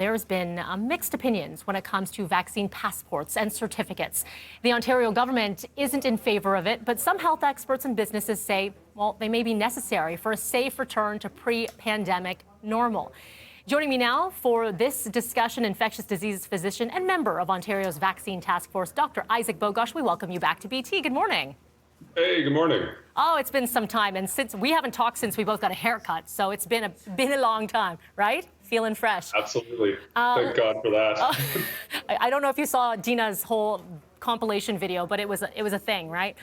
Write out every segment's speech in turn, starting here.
There's been mixed opinions when it comes to vaccine passports and certificates. The Ontario government isn't in favor of it, but some health experts and businesses say, well, they may be necessary for a safe return to pre-pandemic normal. Joining me now for this discussion, infectious diseases physician and member of Ontario's Vaccine Task Force, Dr. Isaac Bogoch. We welcome you back to BT. Good morning. Hey, good morning. Oh, it's been some time, and since we haven't talked since we both got a haircut, so it's been a long time, right? Feeling fresh. Absolutely. Thank God for that. I don't know if you saw Dina's whole compilation video, but it was a thing, right?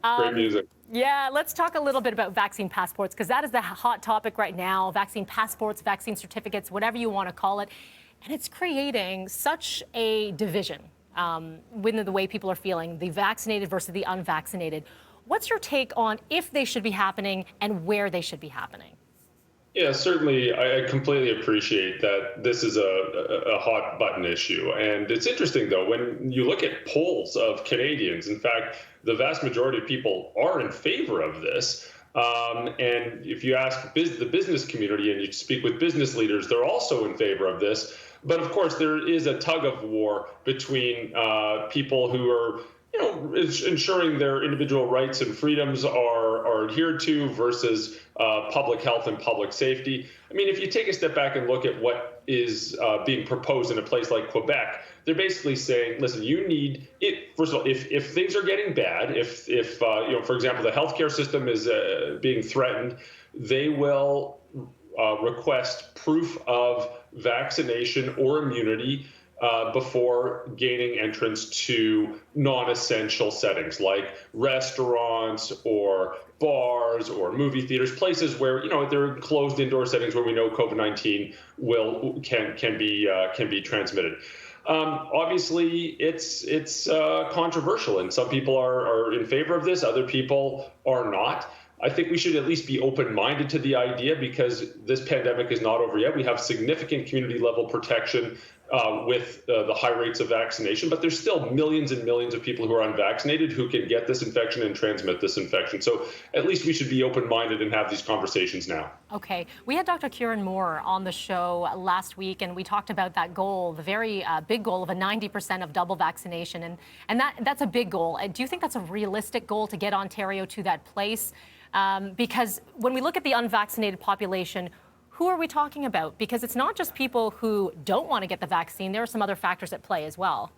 Great music. Yeah, let's talk a little bit about vaccine passports, because that is the hot topic right now. Vaccine passports, vaccine certificates, whatever you want to call it. And it's creating such a division within the way people are feeling, the vaccinated versus the unvaccinated. What's your take on if they should be happening and where they should be happening? Yeah, certainly. I completely appreciate that this is a hot button issue. And it's interesting, though, when you look at polls of Canadians, in fact, the vast majority of people are in favor of this. And if you ask the business community and you speak with business leaders, they're also in favor of this. But of course, there is a tug of war between people who are ensuring their individual rights and freedoms are adhered to versus public health and public safety. I mean, if you take a step back and look at what is being proposed in a place like Quebec, they're basically saying, listen, you need it. First of all, if things are getting bad, if for example, the healthcare system is being threatened, they will request proof of vaccination or immunity before gaining entrance to non-essential settings like restaurants or bars or movie theaters, places where they're closed indoor settings where we know COVID-19 can be transmitted. Obviously, it's controversial, and some people are in favor of this, other people are not. I think we should at least be open-minded to the idea because this pandemic is not over yet. We have significant community-level protection with the high rates of vaccination, but there's still millions and millions of people who are unvaccinated who can get this infection and transmit this infection. So at least we should be open-minded and have these conversations now. Okay. We had Dr. Kieran Moore on the show last week, and we talked about that goal, the very big goal of a 90% of double vaccination. And that's a big goal. Do you think that's a realistic goal to get Ontario to that place? Because when we look at the unvaccinated population, who are we talking about? Because it's not just people who don't want to get the vaccine. There are some other factors at play as well.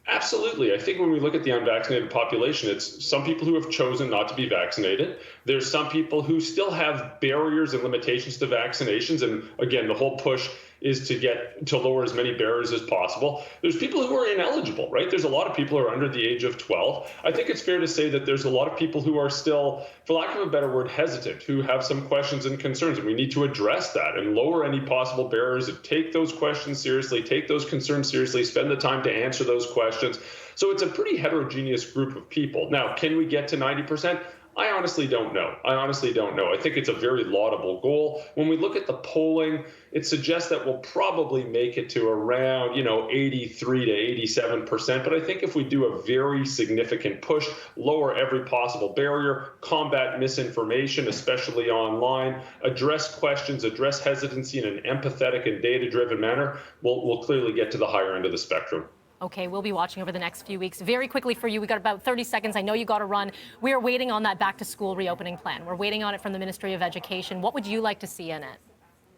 Absolutely. I think when we look at the unvaccinated population, it's some people who have chosen not to be vaccinated. There's some people who still have barriers and limitations to vaccinations. And again, the whole push is to lower as many barriers as possible. There's people who are ineligible, right? There's a lot of people who are under the age of 12. I think it's fair to say that there's a lot of people who are still, for lack of a better word, hesitant, who have some questions and concerns. And we need to address that and lower any possible barriers and take those questions seriously, take those concerns seriously, spend the time to answer those questions. So it's a pretty heterogeneous group of people. Now, can we get to 90%? I honestly don't know. I think it's a very laudable goal. When we look at the polling, it suggests that we'll probably make it to around, 83 to 87%. But I think if we do a very significant push, lower every possible barrier, combat misinformation, especially online, address questions, address hesitancy in an empathetic and data-driven manner, we'll clearly get to the higher end of the spectrum. Okay, we'll be watching over the next few weeks. Very quickly for you, we got about 30 seconds. I know you got to run. We are waiting on that back-to-school reopening plan. We're waiting on it from the Ministry of Education. What would you like to see in it?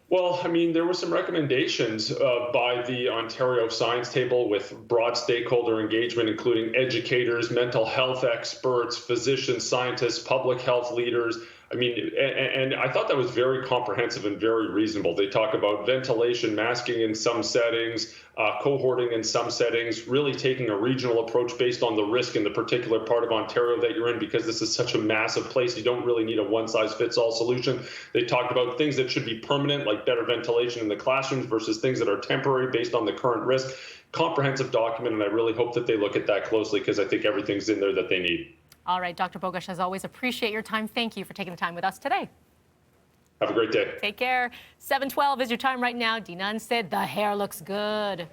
Well, I mean, there were some recommendations by the Ontario Science Table with broad stakeholder engagement, including educators, mental health experts, physicians, scientists, public health leaders. I mean, and I thought that was very comprehensive and very reasonable. They talk about ventilation, masking in some settings, cohorting in some settings, really taking a regional approach based on the risk in the particular part of Ontario that you're in, because this is such a massive place. You don't really need a one-size-fits-all solution. They talked about things that should be permanent, like better ventilation in the classrooms, versus things that are temporary based on the current risk. Comprehensive document, and I really hope that they look at that closely because I think everything's in there that they need. All right, Dr. Bogoch, as always, appreciate your time. Thank you for taking the time with us today. Have a great day. Take care. 7:12 is your time right now. Dina said the hair looks good.